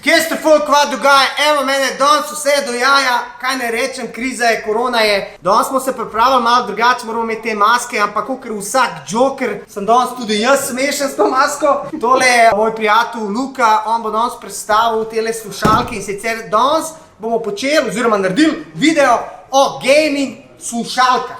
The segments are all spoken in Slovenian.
Kje ste folk, kva dogaja? Evo mene, danes vse do jaja, kaj ne rečem, kriza je, korona je. Danes smo se pripravili malo drugače, moramo imeti te maske, ampak kakor vsak joker, sem danes tudi jaz smešen s to masko. Tole je moj prijatelj Luka, on bo danes predstavil tele slušalke in sicer danes bomo počeli oziroma naredili video o gaming slušalkah.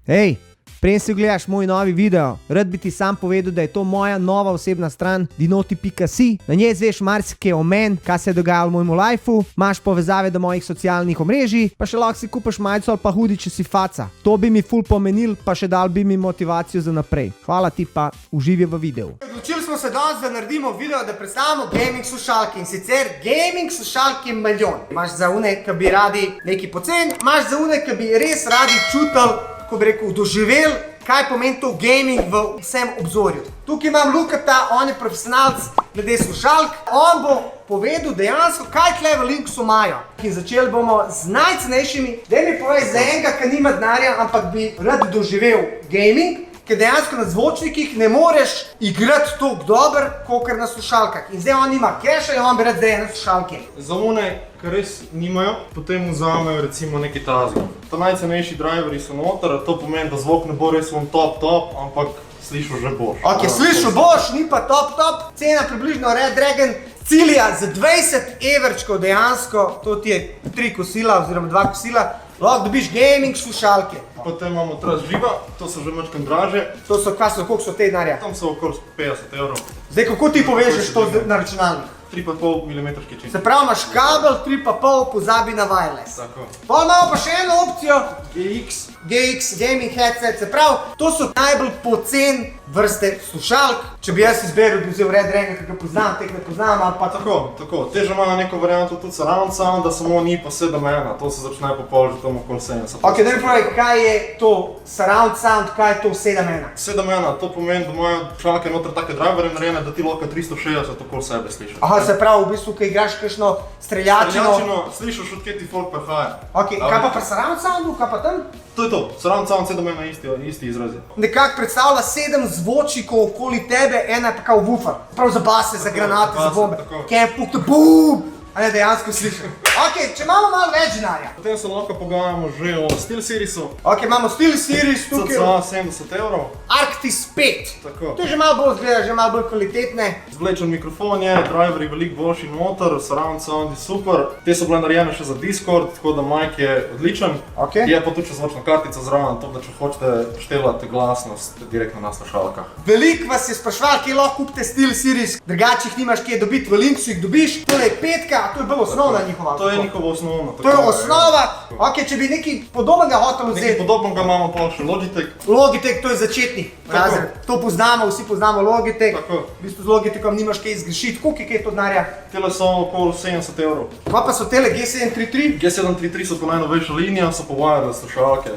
Hej, preden si gledaš moj novi video, rad bi ti sam povedal, da je to moja nova osebna stran dinoti.si. Na njej zveš marsikaj o meni, kaj se je dogajalo v mojemu lifeu, imaš povezave do mojih socialnih omrežij, pa še lahko si kupaš majico ali pa hudi, če si faca. To bi mi ful pomenil, pa še dal bi mi motivacijo za naprej. Hvala ti, pa uživi v videu. Odločili smo se danes, da naredimo video, da predstavimo gaming slušalke in sicer gaming slušalke milijon. Imaš za une, ki bi radi nekaj pocen, imaš za une, ki bi res radi čutili, ko bi rekel, doživel, kaj pomeni to gaming v vsem obzorju. Tukaj imam Lukata, on je profesionalc glede slušalk. On bo povedal dejansko, kaj tle v Linksu imajo. In začeli bomo z najcenejšimi. Daj mi povej za enega, ki nima denarja, ampak bi rad doživel gaming, ker dejansko na zvočnikih ne moreš igrati toliko dober, kakor na slušalkah. In zdaj on ima keša in on bi rad zdaj na slušalke. Za one, ki res nimajo, potem vzamejo recimo neki tazga. Ta najcenejši driveri so noter, to pomeni, da zvok ne bo res top, ampak slišal že boš. Ok, slišal boš, ni pa top. Cena približno Red Dragon cilja za 20 evrčkov dejansko, to ti je 3 kosila oziroma 2 kosila, lahko dobiš gaming slušalke. Potem imamo tras živa, to so že mačkam draže. To so, koliko so te denarja? Tam so okoli 50 evrov. Zdaj, kako ti povežeš to na računalnik? 3,5 mm čist. Se pravi, imaš kabel 3,5, pozabi na wireless. Tako. Pol imamo pa še eno opcijo. GX. Gaming headset. Se pravi, to so najbolj pocen vrste slušalk. Če bi jaz izberil, bi vzel Red Dragon, ki ga poznam, teh ne poznam, ali pa Tako. Te že imajo neko varianto tudi surround sound, da samo ni pa 7.1, to se začne popol že tam okoli 70. Ok, da mi pravi, kaj je to surround sound, kaj je to 7.1? 7.1, to pomeni, da imajo slušalke noter take drivere narejene, da ti lahko 360 okoli sebe slišiš. Aha, se pravi, v bistvu, ko igraš kakšno streljačino. Slišiš, od kje ti folk prihaja. Ok, kaj pa pri surround soundu, kaj pa tam? To je to, surround sound 7.1 isti izrazi. Nekako predstavlja 7 zvočnikov okoli tebe, ena je pa kao woofer. Prav za base, za granate, za bombe. Can't put the boom! A ne, dejansko slišim. Ok, če imamo malo več denarja. Potem se lahko pogajamo že o SteelSeriesu. Ok, imamo SteelSeries tukaj. CCA 70 evrov. Arctis 5. Tako. To je že malo bolj zgleda, že malo bolj kvalitetne. Zvlečen mikrofon je, driveri veliko boljši noter, surround sound je super. Te so bile narejene še za Discord, tako da mic je odličen. Ok. Je pa tudi še zvočna kartica zraven, to da če hočete števati glasnost direktno na slušalkah. Veliko vas je sprašval, kje lahko kupite SteelSeries, drugače jih nimaš kje dobiti, v Linksu jih dobiš. Tole je 5, to je bolj osnovna njihova. To je njihova osnovna. To je osnova. Ok, če bi nekaj podobnega hotel vzeti. Nekaj podobnega imamo pa še Logitech. Logitech, to je začetni razred. To poznamo, vsi poznamo Logitech. Tako. V bistvu z Logitechom nimaš kaj zgrešiti. Koliko je kaj to denarja? Tele so okoli 70 evrov. Kaj pa so tele G733? G733 so pa najnovejša linija, so pa wireless slušalke.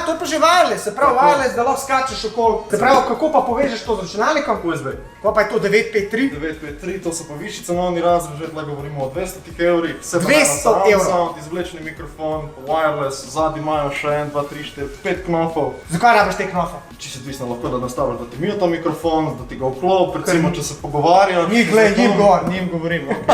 To je pa že wireless, se pravi wireless, da lahko skačeš okoli. Se pravi, kako pa povežeš to z računalnikom? USB. Kaj pa je to 953? 953, to so pa višji cenovni razred, že tle govorimo o 200 evrih. 200 evrov. Sound, izvlečni mikrofon, wireless, zadnji imajo še 1, 2, 3, 4, 5 knofov. Zakaj rabiš te knofe? Če si odvisno lahko, da nastaviš, da ti mute mikrofon, da ti ga vklop, recimo če se pogovarjaš. Njim govor. Njim govorim, ok,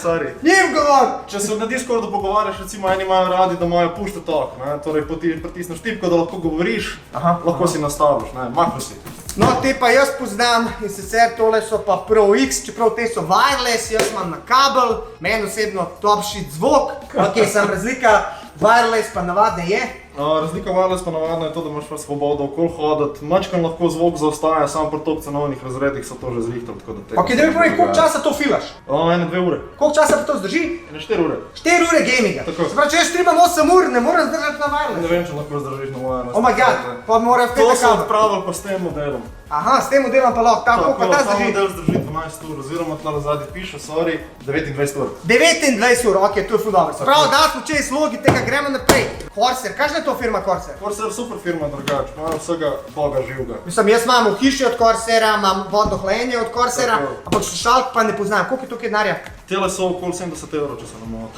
sorry. Njim govor! Če se na Discordu pogovarjaš, recimo eni imajo radi, da imajo push to talk, ne, torej pritisneš tipko, da lahko govoriš, lahko si nastaviš, ne, makro si. No, te pa jaz poznam in sicer tole so pa Pro X, čeprav te so wireless, jaz imam na kabel, meni osebno top shit zvok, ok, sem razlika, wireless pa navadne je. Razlika wireless pa navadno je to, da imaš pa svobodo okoli hoditi, mačkam lahko zvok zaostaja, samo pri top cenovnih razredih so to že zrihtali, tako da tega. Ok, da mi pravi, koliko časa to filaš? 1-2 ure. Koliko časa pa to zdrži? 4 ure. 4 ure gaminga. Tako. Se pravi, če jaz streamam 8 ur, ne morem zdržati na wireless. Ne vem, če lahko zdržiš na wireless. Oh my god, pa mora v To tebe so kabel. odpravili pa s tem modelom. Aha, s tem modelom pa lahko, tako pa ta Ta zdrži. model zdrži 12 ur, oziroma tle zadnji piše, 29 ur. 29 ur, ok, to je ful dobro. Se pravi, da smo čez Logitech, gremo naprej. Corsair, kakšna je to firma Corsair? Corsair je super firma drugače, imajo vsega boga živega. Mislim, jaz imam v hiši od Corsaira, imam vodno hlajenje od Corsaira, Tako. ampak slušalk pa ne poznam. Koliko je tukaj denarja? Tele so okoli 70 evrov, če se ne motim.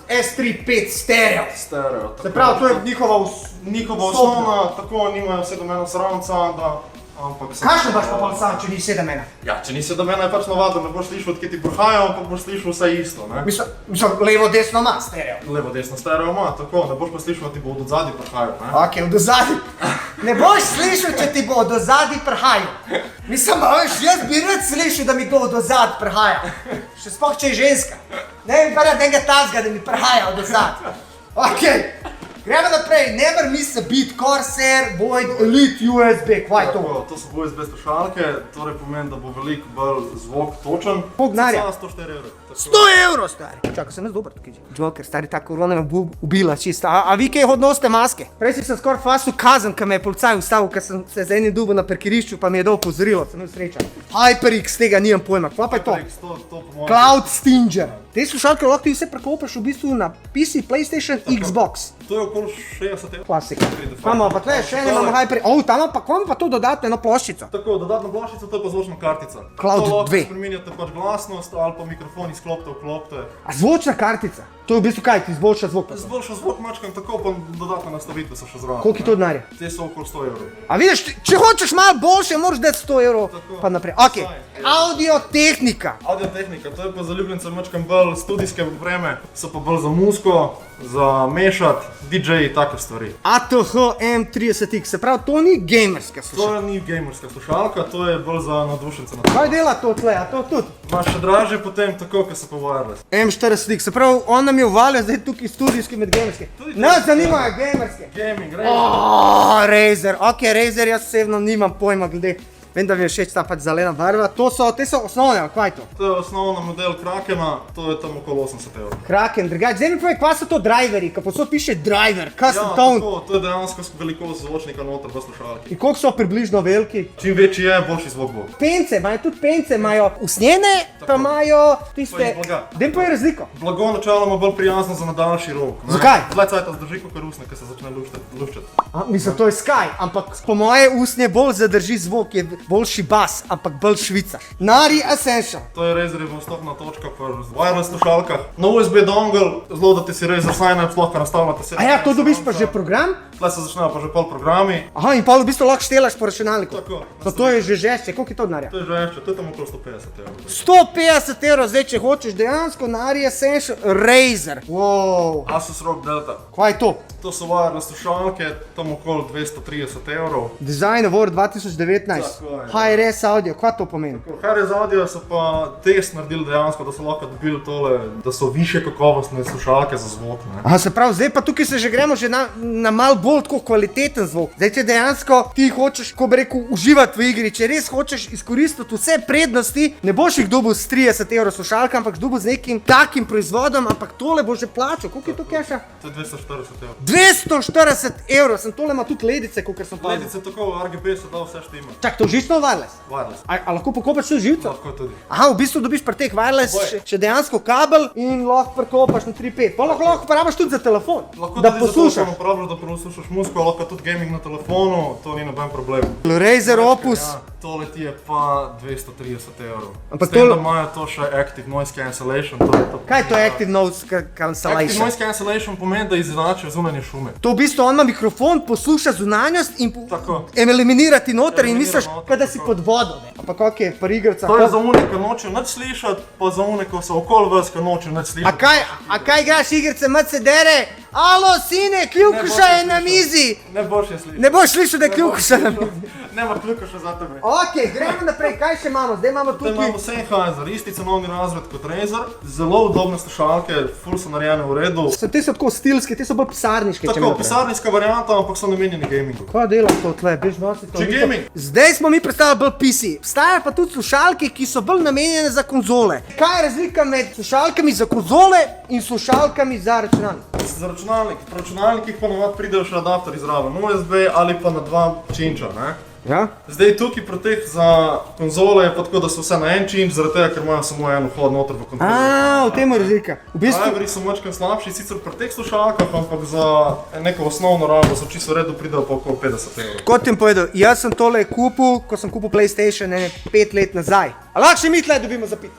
S35 stereo. Stereo. Se pravi, to je njihova njihova osnovna, tako nimajo 7.1 surround sounda, ampak Kakšen baš pa pol sound, če ni 7:1? Ja, če nisi do mene, je pač navadno, ne boš slišal, odkje ti prihajajo, ampak boš slišal vse isto, ne? Mislim, levo, desno ima stereo. Levo, desno, stereo ima, tako, ne boš pa slišal, da ti bo od odzadaj prihajal, ne? Ok, od ozadij. Ne boš slišal, če ti bo od ozadij prihajal. Mislim, veš, jaz bi rad slišal, da mi kdo od ozadij prihaja. Še sploh, če je ženska. Ne bi pa rad enega tazga, da mi prihaja od ozadij. Ok, gremo naprej. Never miss a beat, Corsair, Void, Elite, USB, kaj je to? Tako, to so USB slušalke, torej pomeni, da bo veliko bolj zvok točen. Koliko denarja? Za 104 €. 100 €, stari. Čakaj, sem jaz dober tukaj. Joker, stari, ta korona me bo ubila čisto. A vi kaj odnosite maske? Prej si sem skoraj fasil kazen, ko me je policaj ustavil, ker sem se z enim dubo na parkirišču, pa mi je dal opozorilo, sem imel sreča. HyperX, tega nimam pojma, kva pa je to? To po mojem... Cloud Stinger. Te slušalke lahko ti vse prekopaš v bistvu na PC, PlayStation, Xbox. To je okoli 60 €. Klasika. Imamo pa tle, še ene imamo HyperX. O, tam pa kom pa to dodatno eno ploščico. Tako, dodatna ploščica, to je pa zvočna kartica. Cloud to lahko 2. spreminjate pač glasnost ali pa mikrofon izklopite, vklopite. A zvočna kartica? To je v bistvu kaj, ti izboljša zvok? Zboljša zvok mačkam, tako pa dodatne nastavitve so še zraven. Koliko je to denarja? Te so okoli 100 €. A vidiš, če hočeš malo boljše, moraš dati 100 €, Tako. pa naprej. Ok, Saj. audio tehnika. Audiotehnika, to je pa za ljubljence mačkam bolj studijske vreme, so pa bolj za muziko, za mešati, DJ-ji, take stvari. ATH M30X, se pravi, to ni gamerska slušalka. To ni gamerska slušalka, to je bolj za navdušence. Kaj dela to tle, a to tudi? Imaš še dražje potem, tako, ker so pa wireless. M40X, se pravi, on nam je uvalil zdaj tukaj studijski med gamerske. Tudi Nas zanimajo gamerske. Gaming, Razer, ok, Razer, jaz osebno nimam pojma glede. Vem, da mi je všeč ta pač zelena barva. Te so osnovne, ali kaj je to? To je osnovna model Krakena, to je tam okoli 80 €. Kraken, drugače, zdaj mi povej, kva so to driveri, ko posod piše driver, custom tone. tako, to je dejansko velikost zvočnika noter v slušalki. In koliko so približno veliki? Čim večji je, boljši zvok bo. Pence, imajo tudi pence, imajo usnjene, pa imajo tiste... Pa iz blaga. Daj pa je razliko. Blago načeloma bolj prijazno za nadaljši rok. ne. Zakaj? Dlje cajta zdrži kot usne, ker se začne luščati. Mislim, to je Sky, ampak po moje usnje bolj zadrži zvok, je boljši bas, ampak bolj švicaš. Nari Essential. To je Razerjeva vstopna točka v wireless slušalkah. Na USB dongle, zelo da ti si Razer sign-up, sploh kar nastavljate se. A ja, to dobiš pa že program? Tle se začnejo pa že pol programi. Aha, in pa v bistvu lahko štelaš po računalniku. Tako. No, to je že žešče, koliko je to denarja? To je že ešte, to je tam okoli 150 €. 150 €, zdaj če hočeš dejansko Nari Essential Razer. Wow, Asus ROG Delta. kaj je to? To so wireless slušalke, tam okoli 230 €. Design Award 2019. Tako je. HRS Audio, kaj to pomeni? HRS Audio so pa test naredili dejansko, da so lahko dobili tole, da so više kakovostne slušalke za zvok. Ne? Aha, se pravi, zdaj pa tukaj se že gremo že na mal bolj tako kvaliteten zvok. Zdaj, če dejansko ti hočeš, ko bi rekel, uživati v igri, če res hočeš izkoristiti vse prednosti, ne boš jih dobil s 30 € slušalka, ampak dobil z nekim takim proizvodom, ampak tole bo že plačal. Koliko je to keša? To je 240 €. 240 €, sem tole ima tudi ledice, kot sem pa. Ledice tako, RGB se da vse štima. Čak, to žično wireless? Wireless. A lahko pokopaš tudi živce? Lahko tudi. Aha, v bistvu dobiš pri teh wireless še dejansko kabel in lahko prekopaš na 3.5. Pa lahko uporabiš tudi za telefon, Lahko da tudi za poslušaš. telefon uporabljaš, da poslušaš muziko, lahko tudi gaming na telefonu, to ni noben problem. Razer Opus. Ja, tole ti je pa 230 €. Ampak S tem, tole- da imajo to še Active Noise Cancellation. To je to. Kaj je to Active Noise Active Cancellation? Noise Cancellation pomeni, da izenačijo zunanje šume. To v bistvu on ima mikrofon, posluša zunanjost in Tako. eliminira ti noter in Eliminira misliš, noter, kada si tako. pod vodo. Ne? Ampak ok, pri igricah. To je za une, ki nočejo nič slišati, pa za une, ki so okoli vas, ki nočejo nič slišati. A kaj igraš igrice, Mercedere? Alo, sine, kljukuša je na mizi. Ne boš je slišal. Ne boš slišal, da je kljukuša na mizi. Nema kljukuša za tebe. Ok, gremo naprej, kaj še imamo? Zdaj imamo Potem tukaj. imamo Sennheiser, isti cenovni razred kot Razer, zelo udobne slušalke, ful so narejene v redu. Te so tako stilske, te so bolj pisarniške. če me Tako, vprašaš. pisarniška varianta, ampak so namenjeni gamingu. Kaj dela to tle, bež nositi to? Če gaming. Zdaj smo mi predstavili bolj PC. Obstajajo pa tudi slušalke, ki so bolj namenjene za konzole. Kaj je razlika med slušalkami za konzole in slušalkami za računalnik? Za računalnik, pri računalnikih pa navad pridejo še adapterji zraven, USB ali pa na dva činča, ne? Ja? Zdaj tukaj pri teh za konzole je pa tako, da so vse na en činč, zaradi tega, ker imajo samo en vhod noter v kontrolo. V tem je razlika. V bistvu, Driveri so mačkam slabši, sicer pri teh slušalkah, ampak za neko osnovno rabo so čisto v redu, pridejo pa okoli 50 €. kot sem povedal, jaz sem tole kupil, ko sem kupil PlayStation 5 let nazaj. A lahko še mi tle dobimo za pit?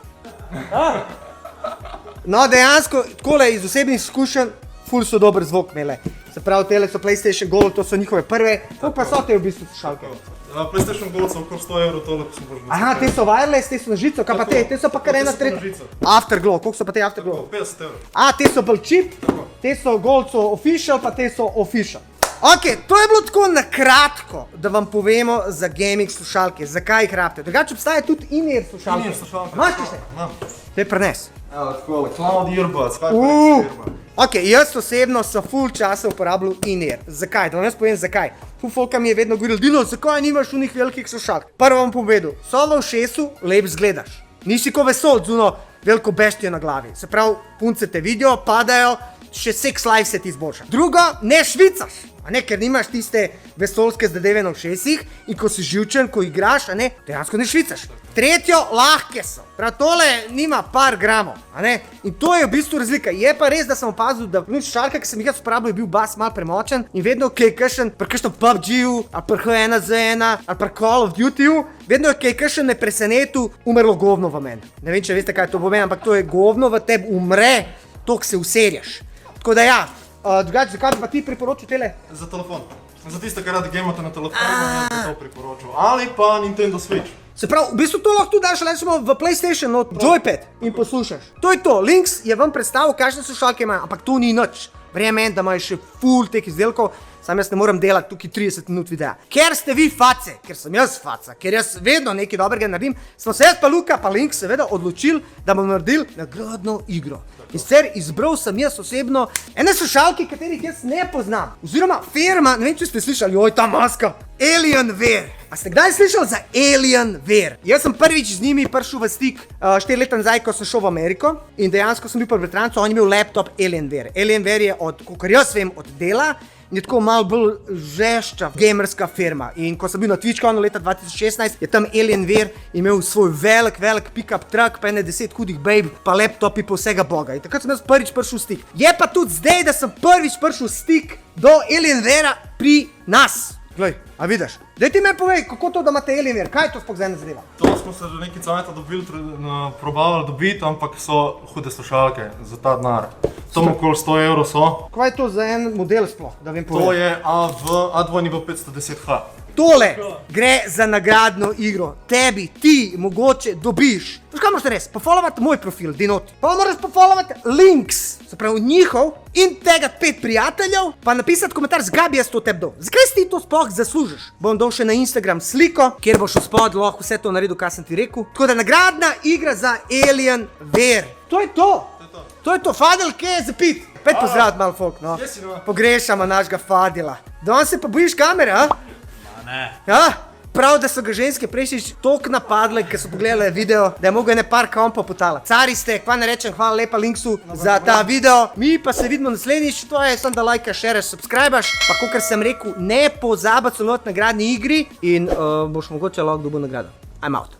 No, dejansko, takole iz osebnih izkušenj, ful so dober zvok imele. Se pravi, tele so PlayStation Gold, to so njihove prve. Koliko pa so te v bistvu slušalke? PlayStation Gold so okoli 100 evrov, tole pa sem božil. Aha, te so wireless, te so na žico, kaj pa te so pa kar ena tretja. Afterglow, koliko so pa te Afterglow? 50 evrov. A, te so bolj cheap, te so Gold so official, pa te so official. Ok, to je bilo tako na kratko, da vam povemo za gaming slušalke, zakaj jih rabite. Drugače obstaja tudi in-ear slušalke. In-ear slušalke. Imaš kakšne? Imam. Te prines. Evo, tako, Cloud Earbuds, kaj pa earbuds? Ok, jaz osebno sem full časa uporabljal in-ear. Zakaj? Da vam jaz povem zakaj. Full folka mi je vedno govoril, Dino, zakaj nimaš unih velikih slušalk? Prvo vam povedal, so v ušesu, lep zgledaš. Nisi ko vesel, zuno veliko beštijo na glavi. Se pravi, punce te vidijo, padajo, še sex life se ti izboljša. Drugo, ne švicaš. A ne, ker nimaš tiste vesoljske zadeve na ušesih in ko si živčen, ko igraš, a ne, dejansko ne švicaš. Tretjo, lahke so. Prav tole nima par gramov, a ne, in to je v bistvu razlika. Je pa res, da sem opazil, da slušalka, ki sem jih jaz uporabljal, je bil bas malo premočen in vedno, ki je kakšen, pri kakšnem PUBG-ju, ali pri H1Z1, ali pri Call of Duty-ju, vedno, ki je kakšen ne presenetil, umrlo govno v meni. Ne vem, če veste, kaj to pomeni, ampak to je govno v tebi umre, tok se userjaš. Tako da ja. Drugače, zakaj bi pa ti priporočil tele? Za telefon. Za tiste, ki radi gamate na telefonu, jaz bi to priporočil. Ali pa Nintendo Switch. Se pravi, v bistvu to lahko tudi daš recimo v PlayStation, no, joypad in poslušaš. To je to, Links je vam predstavil, kakšne slušalke imajo, ampak to ni nič. Verjamem, da imajo še full teh izdelkov, sam jaz ne morem delati tukaj 30 minut videa. Ker ste vi face, ker sem jaz faca, ker jaz vedno nekaj dobrega naredim, smo se jaz pa Luka pa Links seveda odločili, da bomo naredili nagradno igro. In sicer izbral sem jaz osebno ene slušalke, katerih jaz ne poznam. Oziroma firma, ne vem, če ste slišali, joj, ta maska, Alienware. A ste kdaj slišali za Alienware? Jaz sem prvič z njimi prišel v stik 4 leta nazaj, ko sem šel v Ameriko in dejansko sem bil pri bratrancu, on je imel laptop Alienware. Alienware je od, kolikor jaz vem, od dela in je tako malo bolj žešča gamerska firma. In ko sem bil na TwitchConu leta 2016, je tam Alienware imel svoj velik pick-up truck, pa ene 10 hudih babe, pa laptopi pa vsega boga. In takrat sem jaz prvič prišel v stik. Je pa tudi zdaj, da sem prvič prišel v stik do Alienwarea pri nas. Glej, a vidiš? Daj ti me povej, kako to, da imate Alienware, kaj je to sploh za ena zadeva? To smo se že nekaj cajta dobili, probavali dobiti, ampak so hude slušalke za ta denar. Tam okoli 100 evrov so. Kaj je to za en model sploh, da vem povej? To je A2 510H. Tole gre za nagradno igro. Tebi, ti mogoče dobiš. Veš kaj moraš res? Pofollowati moj profil, Dinoti. Pa moraš pofollowati Links, se pravi njihov, in tega 5 prijateljev, pa napisati komentar, zgaj bi jaz to tebi dal. Zakaj si ti to sploh zaslužiš? Bom dal še na Instagram sliko, kjer boš v spod lahko vse to naredil, kar sem ti rekel. Tako da nagradna igra za Alienware. To je to. To je to. Fadil, kje je zapit? Pet pozdraviti malo folk, no. Pogrešamo našega Fadila. Danes se pa bojiš kamere, a? Ne. Ja? Prav, da so ga ženske prejšnjič toliko napadle, ker so pogledali video, da je mogel ene par kompov potala. Cari ste, kva ne rečem, hvala lepa Linksu za ta video. Mi pa se vidimo naslednjič, to je samo da lajkaš, šereš, subscribaš, pa kakor sem rekel, ne pozabi sodelovati na nagradni igri in boš mogoče lahko dobil nagrado. I'm out.